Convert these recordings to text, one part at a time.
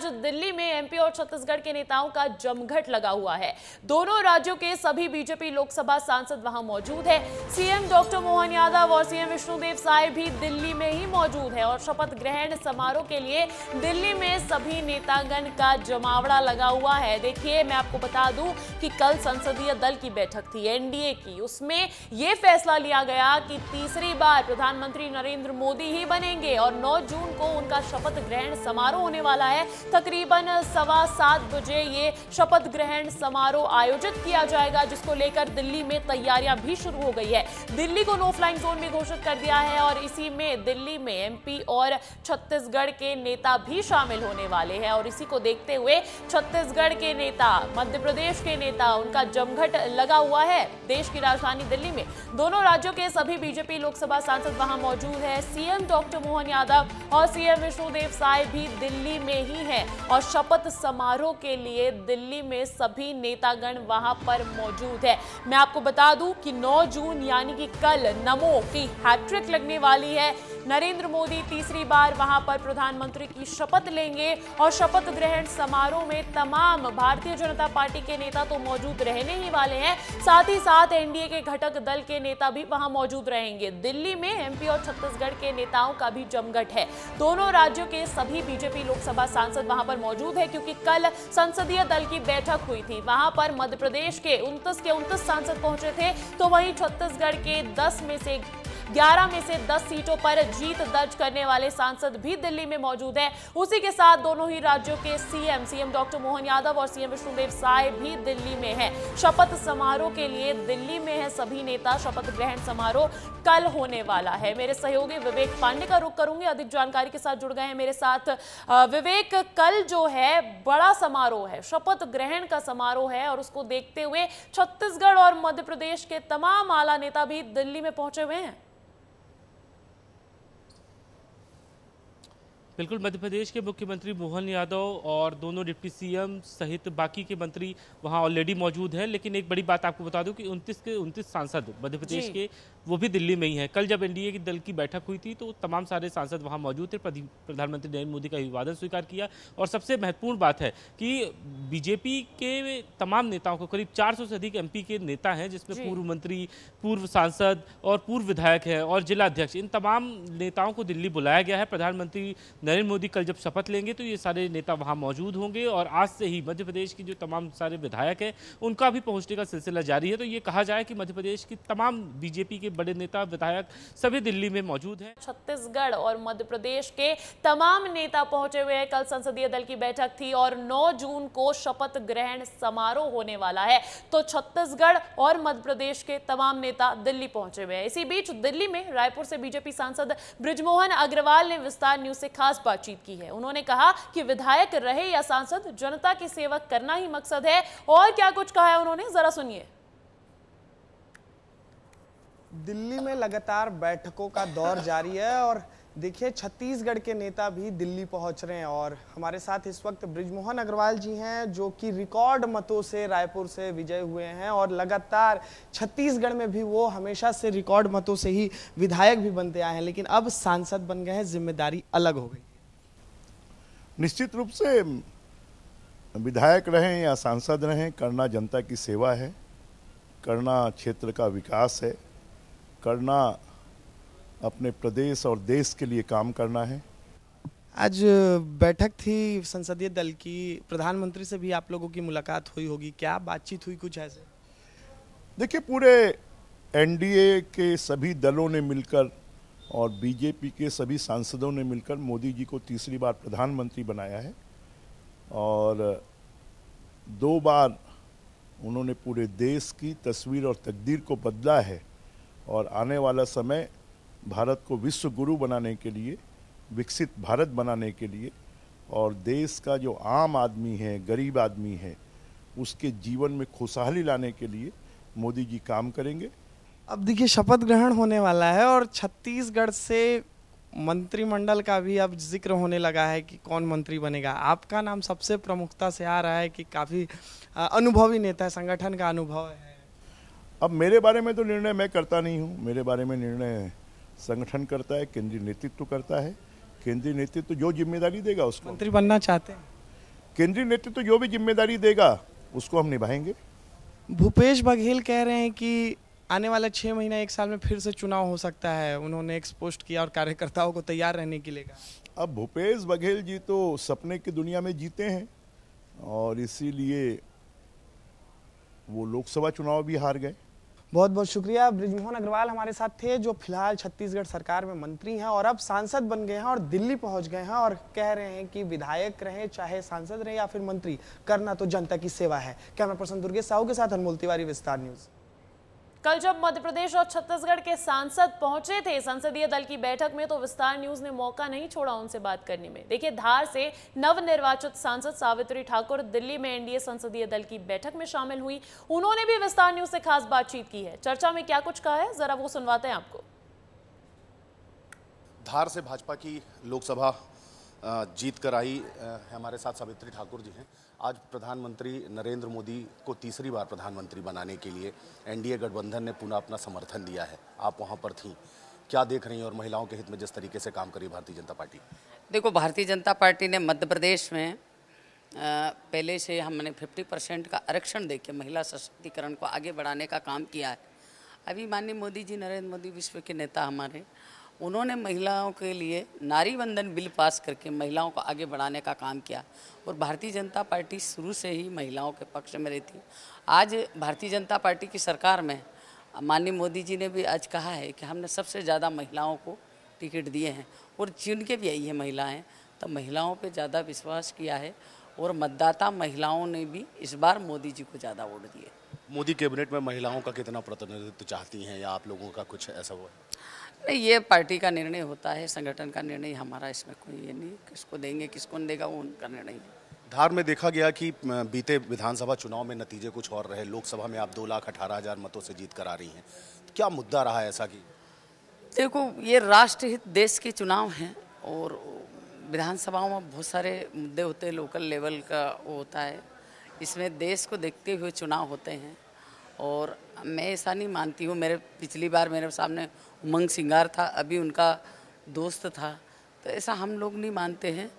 आज दिल्ली में एमपी और छत्तीसगढ़ के नेताओं का जमघट लगा हुआ है। दोनों राज्यों के सभी बीजेपी लोकसभा सांसद वहां मौजूद है। सीएम डॉक्टर मोहन यादव और सीएम विष्णुदेव साय भी दिल्ली में ही मौजूद है और शपथ ग्रहण समारोह के लिए दिल्ली में सभी नेतागण का जमावड़ा लगा हुआ है। देखिए, मैं आपको बता दूं कि कल संसदीय दल की बैठक थी एनडीए की, उसमें यह फैसला लिया गया कि तीसरी बार प्रधानमंत्री नरेंद्र मोदी ही बनेंगे और 9 जून को उनका शपथ ग्रहण समारोह होने वाला है। तकरीबन 7:15 बजे ये शपथ ग्रहण समारोह आयोजित किया जाएगा, जिसको लेकर दिल्ली में तैयारियां भी शुरू हो गई है। दिल्ली को नो फ्लाइंग जोन में घोषित कर दिया है और इसी में दिल्ली में एमपी और छत्तीसगढ़ के नेता भी शामिल होने वाले हैं और इसी को देखते हुए छत्तीसगढ़ के नेता, मध्य प्रदेश के नेता, उनका जमघट लगा हुआ है देश की राजधानी दिल्ली में। दोनों राज्यों के सभी बीजेपी लोकसभा सांसद वहां मौजूद है। सीएम डॉक्टर मोहन यादव और सीएम विष्णुदेव साय भी दिल्ली में ही हैं और शपथ समारोह के लिए दिल्ली में सभी नेतागण वहां पर मौजूद है। मैं आपको बता दूं कि 9 जून यानी कि कल नमो की हैट्रिक लगने वाली है। नरेंद्र मोदी तीसरी बार वहां पर प्रधानमंत्री की शपथ लेंगे और शपथ ग्रहण समारोह में तमाम भारतीय जनता पार्टी के नेता तो मौजूद रहने ही वाले हैं, साथ ही साथ एनडीए के घटक दल के नेता भी वहां मौजूद रहेंगे। दिल्ली में एमपी और छत्तीसगढ़ के नेताओं का भी जमघट है। दोनों राज्यों के सभी बीजेपी लोकसभा सांसद वहां पर मौजूद है क्योंकि कल संसदीय दल की बैठक हुई थी। वहां पर मध्य प्रदेश के 29 सांसद पहुंचे थे, तो वहीं छत्तीसगढ़ के 11 में से 10 सीटों पर जीत दर्ज करने वाले सांसद भी दिल्ली में मौजूद हैं। उसी के साथ दोनों ही राज्यों के सीएम डॉक्टर मोहन यादव और सीएम विष्णुदेव साय भी दिल्ली में हैं। शपथ समारोह के लिए दिल्ली में है सभी नेता। शपथ ग्रहण समारोह कल होने वाला है। मेरे सहयोगी विवेक पांडे का रुख करूंगी, अधिक जानकारी के साथ जुड़ गए हैं मेरे साथ। विवेक, कल जो है बड़ा समारोह है, शपथ ग्रहण का समारोह है और उसको देखते हुए छत्तीसगढ़ और मध्य प्रदेश के तमाम आला नेता भी दिल्ली में पहुंचे हुए हैं। बिल्कुल, मध्य प्रदेश के मुख्यमंत्री मोहन यादव और दोनों डिप्टी सीएम सहित बाकी के मंत्री वहां ऑलरेडी मौजूद हैं। लेकिन एक बड़ी बात आपको बता दूं कि 29 के 29 सांसद मध्य प्रदेश के वो भी दिल्ली में ही हैं। कल जब एनडीए की दल की बैठक हुई थी तो तमाम सारे सांसद वहां मौजूद थे। प्रधानमंत्री नरेंद्र मोदी का अभिवादन स्वीकार किया और सबसे महत्वपूर्ण बात है कि बीजेपी के तमाम नेताओं को, करीब 400 से अधिक एमपी के नेता हैं, जिसमें पूर्व मंत्री, पूर्व सांसद और पूर्व विधायक हैं और जिला अध्यक्ष, इन तमाम नेताओं को दिल्ली बुलाया गया है। प्रधानमंत्री नरेंद्र मोदी कल जब शपथ लेंगे तो ये सारे नेता वहां मौजूद होंगे और आज से ही मध्य प्रदेश की जो तमाम सारे विधायक हैं उनका भी पहुंचने का सिलसिला जारी है। तो ये कहा जाए कि मध्य प्रदेश की तमाम बीजेपी के बड़े नेता, विधायक सभी दिल्ली में मौजूद हैं। छत्तीसगढ़ और मध्य प्रदेश के तमाम नेता पहुंचे हुए हैं। कल संसदीय दल की बैठक थी और 9 जून को शपथ ग्रहण समारोह होने वाला है, तो छत्तीसगढ़ और मध्य प्रदेश के तमाम नेता दिल्ली पहुंचे हुए हैं। इसी बीच दिल्ली में रायपुर से बीजेपी सांसद बृजमोहन अग्रवाल ने विस्तार न्यूज से खास बातचीत की है। उन्होंने कहा कि विधायक रहे या सांसद, जनता की सेवा करना ही मकसद है। और क्या कुछ कहा है उन्होंने, जरा सुनिए। दिल्ली में लगातार बैठकों का दौर जारी है और देखिए छत्तीसगढ़ के नेता भी दिल्ली पहुंच रहे हैं और हमारे साथ इस वक्त बृजमोहन अग्रवाल जी हैं, जो कि रिकॉर्ड मतों से रायपुर से विजय हुए हैं और लगातार छत्तीसगढ़ में भी वो हमेशा से रिकॉर्ड मतों से ही विधायक भी बनते आए हैं, लेकिन अब सांसद बन गए हैं, जिम्मेदारी अलग हो गई। निश्चित रूप से विधायक रहें या सांसद रहें, करना जनता की सेवा है, करना क्षेत्र का विकास है, करना अपने प्रदेश और देश के लिए काम करना है। आज बैठक थी संसदीय दल की, प्रधानमंत्री से भी आप लोगों की मुलाकात हुई होगी, क्या बातचीत हुई कुछ ऐसे? देखिए, पूरे एनडीए के सभी दलों ने मिलकर और बीजेपी के सभी सांसदों ने मिलकर मोदी जी को तीसरी बार प्रधानमंत्री बनाया है और 2 बार उन्होंने पूरे देश की तस्वीर और तकदीर को बदला है और आने वाला समय भारत को विश्व गुरु बनाने के लिए, विकसित भारत बनाने के लिए और देश का जो आम आदमी है, गरीब आदमी है, उसके जीवन में खुशहाली लाने के लिए मोदी जी काम करेंगे। अब देखिए शपथ ग्रहण होने वाला है और छत्तीसगढ़ से मंत्रिमंडल का भी अब जिक्र होने लगा है कि कौन मंत्री बनेगा। आपका नाम सबसे प्रमुखता से आ रहा है कि काफ़ी अनुभवी नेता है, संगठन का अनुभव है। अब मेरे बारे में तो निर्णय मैं करता नहीं हूँ, मेरे बारे में निर्णय संगठन करता है, केंद्रीय नेतृत्व करता है। केंद्रीय नेतृत्व जो जिम्मेदारी देगा उसको। मंत्री बनना चाहते हैं? केंद्रीय नेतृत्व तो जो भी जिम्मेदारी देगा उसको हम निभाएंगे। भूपेश बघेल कह रहे हैं कि आने वाला 6 महीना 1 साल में फिर से चुनाव हो सकता है। उन्होंने एक्सपोस्ट किया और कार्यकर्ताओं को तैयार रहने के लिए कहा। अब भूपेश बघेल जी तो सपने की दुनिया में जीते हैं और इसीलिए वो लोकसभा चुनाव भी हार गए। बहुत बहुत शुक्रिया। बृजमोहन अग्रवाल हमारे साथ थे, जो फिलहाल छत्तीसगढ़ सरकार में मंत्री हैं और अब सांसद बन गए हैं और दिल्ली पहुंच गए हैं और कह रहे हैं कि विधायक रहे चाहे सांसद रहे या फिर मंत्री, करना तो जनता की सेवा है। कैमरा पर्सन दुर्गेश साहू के साथ अनमोल तिवारी, विस्तार न्यूज। कल जब मध्य प्रदेश और छत्तीसगढ़ के सांसद पहुंचे थे संसदीय दल की बैठक में, तो विस्तार न्यूज ने मौका नहीं छोड़ा उनसे बात करने में। देखिए, धार से नवनिर्वाचित सांसद सावित्री ठाकुर दिल्ली में एनडीए संसदीय दल की बैठक में शामिल हुई। उन्होंने भी विस्तार न्यूज से खास बातचीत की है। चर्चा में क्या कुछ कहा है, जरा वो सुनवाते हैं आपको। धार से भाजपा की लोकसभा जीत कर आई हमारे साथ सावित्री ठाकुर जी हैं। आज प्रधानमंत्री नरेंद्र मोदी को तीसरी बार प्रधानमंत्री बनाने के लिए एनडीए गठबंधन ने पुनः अपना समर्थन दिया है। आप वहां पर थीं, क्या देख रही हैं और महिलाओं के हित में जिस तरीके से काम करी भारतीय जनता पार्टी? देखो, भारतीय जनता पार्टी ने मध्य प्रदेश में पहले से हमने 50% का आरक्षण देके महिला सशक्तिकरण को आगे बढ़ाने का काम किया है। अभी माननीय मोदी जी, नरेंद्र मोदी विश्व के नेता हमारे, उन्होंने महिलाओं के लिए नारी वंदन बिल पास करके महिलाओं को आगे बढ़ाने का काम किया और भारतीय जनता पार्टी शुरू से ही महिलाओं के पक्ष में रहती है। आज भारतीय जनता पार्टी की सरकार में माननीय मोदी जी ने भी आज कहा है कि हमने सबसे ज़्यादा महिलाओं को टिकट दिए हैं और चुन के भी आई है महिलाएं, तो महिलाओं पे ज़्यादा विश्वास किया है और मतदाता महिलाओं ने भी इस बार मोदी जी को ज़्यादा वोट दिए। मोदी कैबिनेट में महिलाओं का कितना प्रतिनिधित्व चाहती हैं या आप लोगों का कुछ ऐसा हुआ? नहीं, ये पार्टी का निर्णय होता है, संगठन का निर्णय। हमारा इसमें कोई ये नहीं, किसको देंगे किसको नहीं देगा वो उनका निर्णय है। धार में देखा गया कि बीते विधानसभा चुनाव में नतीजे कुछ और रहे। लोकसभा में आप 2,18,000 मतों से जीत कर आ रही हैं। क्या मुद्दा रहा है ऐसा कि? देखो, ये राष्ट्रहित देश के चुनाव हैं और विधानसभाओं में बहुत सारे मुद्दे होते हैं, लोकल लेवल का वो होता है। इसमें देश को देखते हुए चुनाव होते हैं और मैं ऐसा नहीं मानती हूँ। मेरे पिछली बार मेरे सामने उमंग सिंगार था, अभी उनका दोस्त था, तो ऐसा हम लोग नहीं मानते हैं।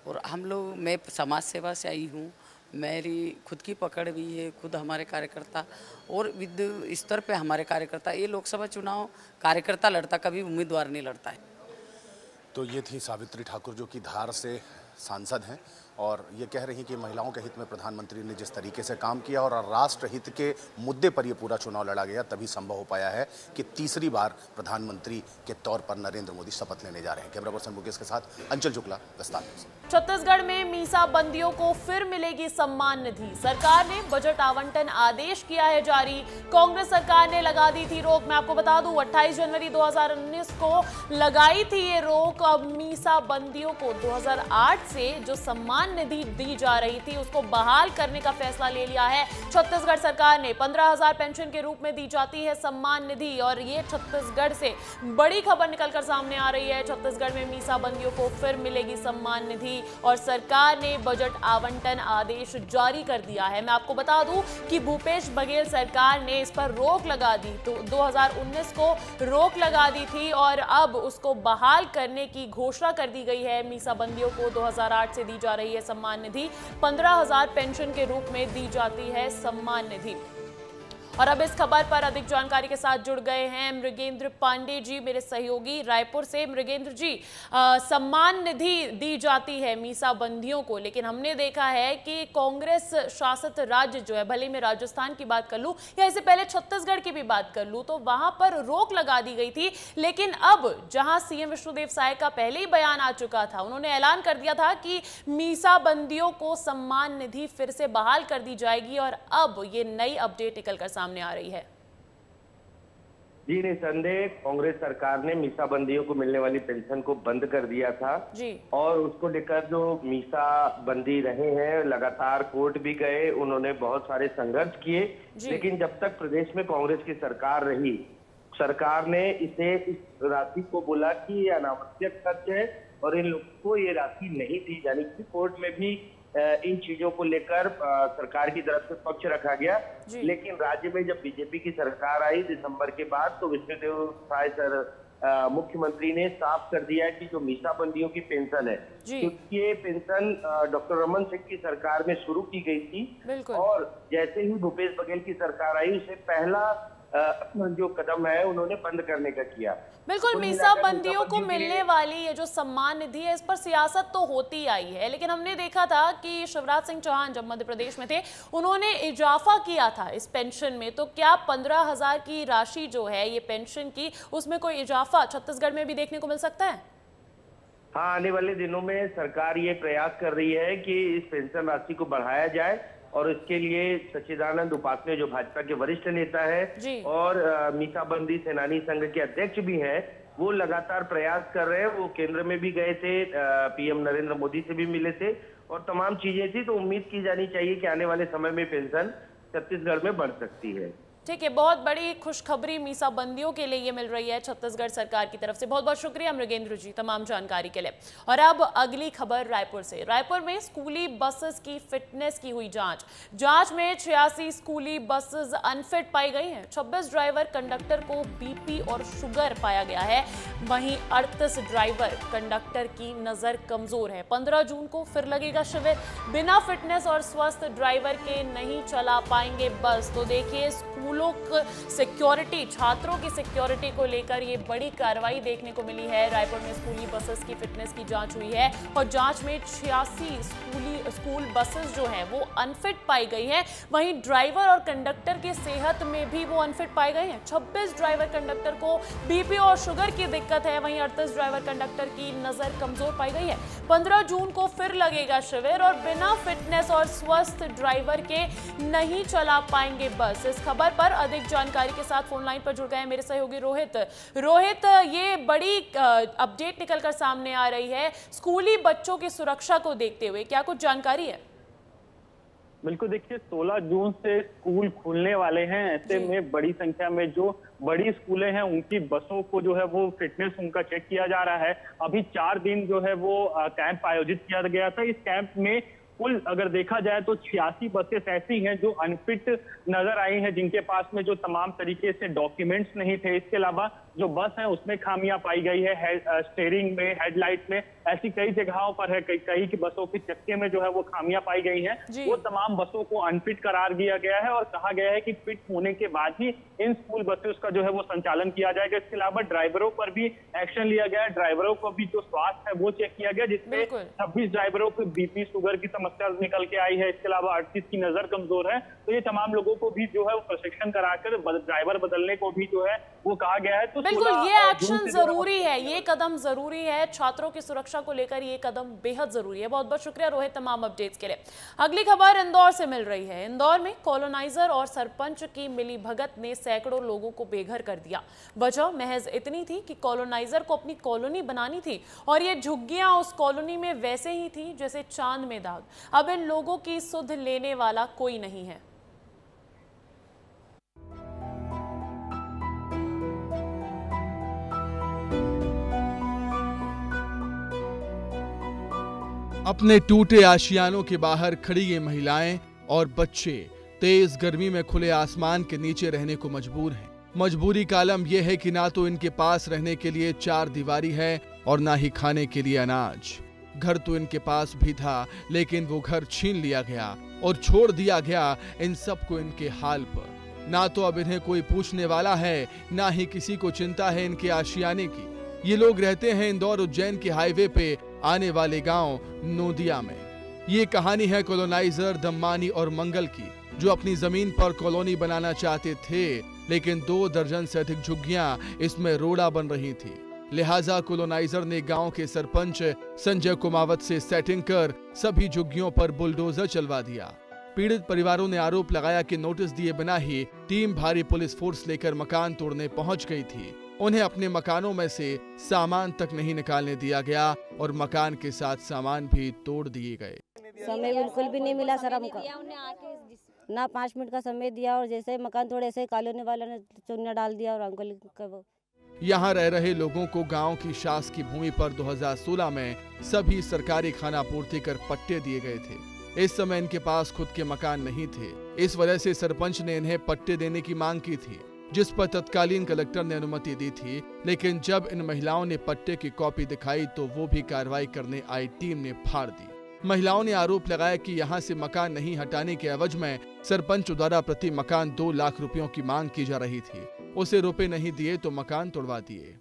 और हम लोग, मैं समाज सेवा से आई हूँ, मेरी खुद की पकड़ भी है, खुद हमारे कार्यकर्ता और विद्युत स्तर पे हमारे कार्यकर्ता। ये लोकसभा चुनाव कार्यकर्ता लड़ता, कभी उम्मीदवार नहीं लड़ता है। तो ये थी सावित्री ठाकुर जो कि धार से सांसद हैं और ये कह रही कि महिलाओं के हित में प्रधानमंत्री ने जिस तरीके से काम किया और राष्ट्र हित के मुद्दे पर ये पूरा चुनाव लड़ा गया, तभी संभव हो पाया है कि तीसरी बार प्रधानमंत्री के तौर पर नरेंद्र मोदी शपथ लेने जा रहे हैं। कैमरा पर्सन मुकेश के साथ अंचल शुक्ला, विस्तार न्यूज़। छत्तीसगढ़ में मीसा बंदियों को फिर मिलेगी सम्मान निधि। सरकार ने बजट आवंटन आदेश किया है जारी। कांग्रेस सरकार ने लगा दी थी रोक। मैं आपको बता दूं, 28 जनवरी 2019 को लगाई थी ये रोक। अब मीसा बंदियों को 2008 से जो सम्मान निधि दी जा रही थी उसको बहाल करने का फैसला ले लिया है छत्तीसगढ़ सरकार ने। 15,000 पेंशन के रूप में दी जाती है सम्मान निधि और ये छत्तीसगढ़ से बड़ी खबर निकलकर सामने आ रही है। छत्तीसगढ़ में मीसा बंदियों को फिर मिलेगी सम्मान निधि और सरकार ने बजट आवंटन आदेश जारी कर दिया है। मैं आपको बता दूं कि भूपेश बघेल सरकार ने इस पर रोक लगा दी, तो 2019 को रोक लगा दी थी और अब उसको बहाल करने की घोषणा कर दी गई है। मीसा बंदियों को 2008 से दी जा रही है सम्मान निधि, 15,000 पेंशन के रूप में दी जाती है सम्मान निधि। और अब इस खबर पर अधिक जानकारी के साथ जुड़ गए हैं मृगेंद्र पांडे जी, मेरे सहयोगी रायपुर से। मृगेंद्र जी, सम्मान निधि दी जाती है मीसा बंदियों को, लेकिन हमने देखा है कि कांग्रेस शासित राज्य जो है, भले मैं राजस्थान की बात कर लूं या इससे पहले छत्तीसगढ़ की भी बात कर लूं, तो वहां पर रोक लगा दी गई थी। लेकिन अब जहां सीएम विष्णुदेव साय का पहले ही बयान आ चुका था, उन्होंने ऐलान कर दिया था कि मीसा बंदियों को सम्मान निधि फिर से बहाल कर दी जाएगी और अब ये नई अपडेट निकलकर सामने आ रही है। जी, निसंदेह कांग्रेस सरकार ने मीसा बंदियों को मिलने वाली पेंशन को बंद कर दिया था जी। और उसको लेकर जो मीसा बंदी रहे हैं, लगातार कोर्ट भी गए, उन्होंने बहुत सारे संघर्ष किए, लेकिन जब तक प्रदेश में कांग्रेस की सरकार रही, सरकार ने इस राशि को बोला कि ये अनावश्यक खर्च है और इन लोगों को ये राशि नहीं दी जानी। कोर्ट में भी इन चीजों को लेकर सरकार की तरफ से पक्ष रखा गया, लेकिन राज्य में जब बीजेपी की सरकार आई दिसंबर के बाद, तो विष्णुदेव साय सर मुख्यमंत्री ने साफ कर दिया है कि जो मीसाबंदियों की पेंशन है, क्योंकि ये पेंशन डॉक्टर रमन सिंह की सरकार में शुरू की गई थी और जैसे ही भूपेश बघेल की सरकार आई उसे पहला जो कदम है उन्होंने बंद करने का किया। बिल्कुल, मीसाबंदियों को मिलने वाली ये जो सम्मान निधि है, इस पर सियासत तो होती आई है, लेकिन हमने देखा था कि शिवराज सिंह चौहान जब मध्य प्रदेश में थे उन्होंने इजाफा किया था इस पेंशन में। तो क्या 15,000 की राशि जो है ये पेंशन की, उसमें कोई इजाफा छत्तीसगढ़ में भी देखने को मिल सकता है? हाँ, आने वाले दिनों में सरकार ये प्रयास कर रही है कि इस पेंशन राशि को बढ़ाया जाए और इसके लिए सच्चिदानंद उपाध्याय जो भाजपा के वरिष्ठ नेता है और मीसाबंदी सेनानी संघ के अध्यक्ष भी हैं, वो लगातार प्रयास कर रहे हैं। वो केंद्र में भी गए थे, पीएम नरेंद्र मोदी से भी मिले थे और तमाम चीजें थी। तो उम्मीद की जानी चाहिए कि आने वाले समय में पेंशन छत्तीसगढ़ में बढ़ सकती है। ठीक है, बहुत बड़ी खुशखबरी मीसाबंदियों के लिए ये मिल रही है छत्तीसगढ़ सरकार की तरफ से। बहुत बहुत शुक्रिया मृगेंद्र जी तमाम जानकारी के लिए। और अब अगली खबर रायपुर से। रायपुर में स्कूली बसेस की फिटनेस की हुई जांच में 86 स्कूली बसेस अनफिट पाई गई हैं। 26 ड्राइवर कंडक्टर को बीपी और शुगर पाया गया है। वहीं 38 ड्राइवर कंडक्टर की नजर कमजोर है। 15 जून को फिर लगेगा शिविर। बिना फिटनेस और स्वस्थ ड्राइवर के नहीं चला पाएंगे बस। तो देखिए, स्कूलों सिक्योरिटी, छात्रों की सिक्योरिटी को लेकर ये बड़ी कार्रवाई देखने को मिली है। रायपुर में स्कूली बसेस की फिटनेस की जांच हुई है और जांच में 86 स्कूल बसेस जो हैं वो अनफिट पाई गई है। वहीं ड्राइवर और कंडक्टर की सेहत में भी वो अनफिट पाए गए हैं। 26 ड्राइवर कंडक्टर को बीपी और शुगर की दिक्कत है। वहीं 38 ड्राइवर कंडक्टर की नजर कमजोर पाई गई है। 15 जून को फिर लगेगा शिविर और बिना फिटनेस और स्वस्थ ड्राइवर के नहीं चला पाएंगे बस। इस खबर पर अधिक जानकारी के साथ फोन लाइन पर जुड़ गए हैं मेरे सहयोगी रोहित। ये बड़ी अपडेट निकलकर सामने आ रही है स्कूली बच्चों की सुरक्षा को देखते हुए, क्या कुछ जानकारी है? बिल्कुल, देखिए 16 जून से स्कूल खुलने वाले हैं। ऐसे में बड़ी संख्या में जो बड़ी स्कूलें हैं उनकी बसों को जो है वो फिटनेस उनका चेक किया जा रहा है। अभी 4 दिन जो है वो कैंप आयोजित किया गया था। इस कैंप में कुल अगर देखा जाए तो 86 बसेस ऐसी हैं जो अनफिट नजर आई हैं, जिनके पास में जो तमाम तरीके से डॉक्यूमेंट्स नहीं थे। इसके अलावा जो बस है उसमें खामियां पाई गई है, स्टीयरिंग में, हेडलाइट में, ऐसी कई जगहों पर है। कई की बसों के चक्के में जो है वो खामियां पाई गई हैं। वो तमाम बसों को अनफिट करार दिया गया है और कहा गया है कि फिट होने के बाद ही इन स्कूल बसेस का जो है वो संचालन किया जाएगा। इसके अलावा ड्राइवरों पर भी एक्शन लिया गया है। ड्राइवरों को भी जो स्वास्थ्य है वो चेक किया गया, जिसमें 26 ड्राइवरों को बीपी शुगर की समस्या निकल के आई है। इसके अलावा 38 की नजर कमजोर है। तो ये तमाम लोगों को भी जो है वो प्रशिक्षण कराकर ड्राइवर बदलने को भी जो है वो कहा गया है। तो बिल्कुल, ये एक्शन जरूरी है, ये कदम जरूरी है। छात्रों की सुरक्षा को लेकर ये कदम बेहद जरूरी है। बहुत बहुत शुक्रिया रोहित तमाम अपडेट्स के लिए। अगली खबर इंदौर से मिल रही है। इंदौर में कॉलोनाइजर और सरपंच की मिलीभगत ने सैकड़ों लोगों को बेघर कर दिया। वजह महज इतनी थी कि कॉलोनाइजर को अपनी कॉलोनी बनानी थी और ये झुग्गियां उस कॉलोनी में वैसे ही थी जैसे चांद में दाग। अब इन लोगों की सुध लेने वाला कोई नहीं है। अपने टूटे आशियानों के बाहर खड़ी ये महिलाएं और बच्चे तेज गर्मी में खुले आसमान के नीचे रहने को मजबूर हैं। मजबूरी का आलम यह है कि ना तो इनके पास रहने के लिए चार दीवारी है और ना ही खाने के लिए अनाज। घर तो इनके पास भी था, लेकिन वो घर छीन लिया गया और छोड़ दिया गया इन सबको इनके हाल पर। ना तो अब इन्हें कोई पूछने वाला है, ना ही किसी को चिंता है इनके आशियाने की। ये लोग रहते हैं इंदौर उज्जैन के हाईवे पे आने वाले गांव नोदिया में। ये कहानी है कॉलोनाइजर दम्मानी और मंगल की, जो अपनी जमीन पर कॉलोनी बनाना चाहते थे, लेकिन 2 दर्जन से अधिक झुग्गियां इसमें रोड़ा बन रही थी। लिहाजा कॉलोनाइजर ने गांव के सरपंच संजय कुमावत से सेटिंग कर सभी झुग्गियों पर बुलडोजर चलवा दिया। पीड़ित परिवारों ने आरोप लगाया कि नोटिस दिए बिना ही टीम भारी पुलिस फोर्स लेकर मकान तोड़ने पहुंच गई थी। उन्हें अपने मकानों में से सामान तक नहीं निकालने दिया गया और मकान के साथ सामान भी तोड़ दिए गए। समय बिल्कुल भी नहीं मिला सर हमको, ना 5 मिनट का समय दिया और जैसे मकान तोड़े ऐसे कॉलोनी वालों ने चुन्ना डाल दिया और अंकल। यहाँ रह रहे लोगों को गांव की शासकीय भूमि पर 2016 में सभी सरकारी खानापूर्ति कर पट्टे दिए गए थे। इस समय इनके पास खुद के मकान नहीं थे। इस वजह से सरपंच ने इन्हें पट्टे देने की मांग की थी। जिस पर तत्कालीन कलेक्टर ने अनुमति दी थी, लेकिन जब इन महिलाओं ने पट्टे की कॉपी दिखाई तो वो भी कार्रवाई करने आई टीम ने फाड़ दी। महिलाओं ने आरोप लगाया कि यहाँ से मकान नहीं हटाने के एवज में सरपंच द्वारा प्रति मकान 2 लाख रुपयों की मांग की जा रही थी। उसे रुपए नहीं दिए तो मकान तोड़वा दिए।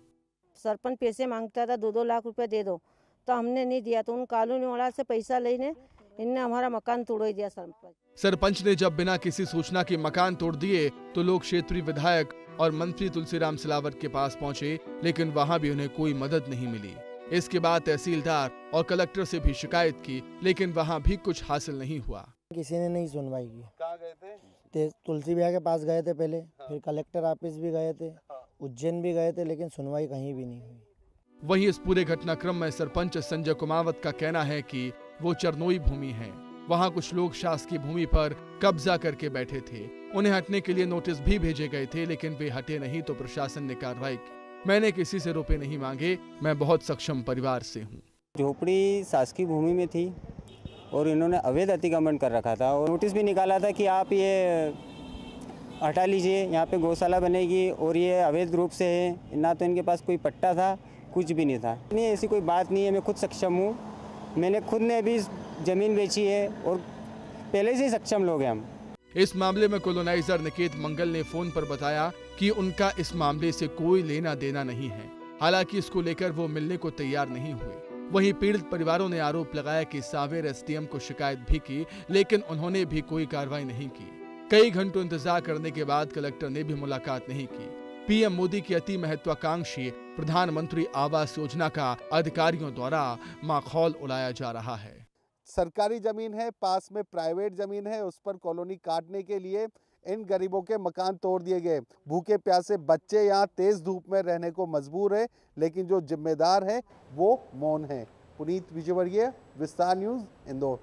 सरपंच पैसे मांगता था, 2-2 लाख रुपए दे दो, तो हमने नहीं दिया, तो उन कॉलोनी वाला से पैसा लेने इनने हमारा मकान तोड़ दिया। सरपंच ने जब बिना किसी सूचना के मकान तोड़ दिए तो लोग क्षेत्रीय विधायक और मंत्री तुलसीराम सिलावट के पास पहुंचे, लेकिन वहां भी उन्हें कोई मदद नहीं मिली। इसके बाद तहसीलदार और कलेक्टर से भी शिकायत की, लेकिन वहां भी कुछ हासिल नहीं हुआ। किसी ने नहीं सुनवाई की। कहाँ गए थे? तुलसी भैया के पास गए थे पहले, फिर कलेक्टर ऑफिस भी गए थे, उज्जैन भी गए थे, लेकिन सुनवाई कहीं भी नहीं हुई। वहीं इस पूरे घटनाक्रम में सरपंच संजय कुमावत का कहना है कि वो चरनोई भूमि है, वहाँ कुछ लोग शासकीय भूमि पर कब्जा करके बैठे थे। उन्हें हटने के लिए नोटिस भी भेजे गए थे, लेकिन वे हटे नहीं तो प्रशासन ने कार्रवाई की। मैंने किसी से रुपए नहीं मांगे, मैं बहुत सक्षम परिवार से हूँ। झोपड़ी शासकीय भूमि में थी और इन्होंने अवैध अतिक्रमण कर रखा था और नोटिस भी निकाला था कि आप ये हटा लीजिए, यहाँ पे गौशाला बनेगी और ये अवैध रूप से है। ना तो इनके पास कोई पट्टा था, कुछ भी नहीं था। नहीं, ऐसी कोई बात नहीं है, मैं खुद सक्षम हूँ। मैंने खुद ने भी ज़मीन बेची है और पहले से ही सक्षम लोग हैं हम। इस मामले में कॉलोनाइजर निकेत मंगल ने फोन पर बताया कि उनका इस मामले से कोई लेना देना नहीं है। हालांकि इसको लेकर वो मिलने को तैयार नहीं हुए। वहीं पीड़ित परिवारों ने आरोप लगाया कि सावेर एसडीएम को शिकायत भी की, लेकिन उन्होंने भी कोई कार्रवाई नहीं की। कई घंटों इंतजार करने के बाद कलेक्टर ने भी मुलाकात नहीं की। पीएम मोदी की अति महत्वाकांक्षी प्रधानमंत्री आवास योजना का अधिकारियों द्वारा माखौल उड़ाया जा रहा है। सरकारी जमीन है, पास में प्राइवेट जमीन है, उस पर कॉलोनी काटने के लिए इन गरीबों के मकान तोड़ दिए गए। भूखे प्यासे बच्चे यहाँ तेज धूप में रहने को मजबूर है, लेकिन जो जिम्मेदार है वो मौन है। पुनीत विजयवर्गीय, विस्तार न्यूज़, इंदौर।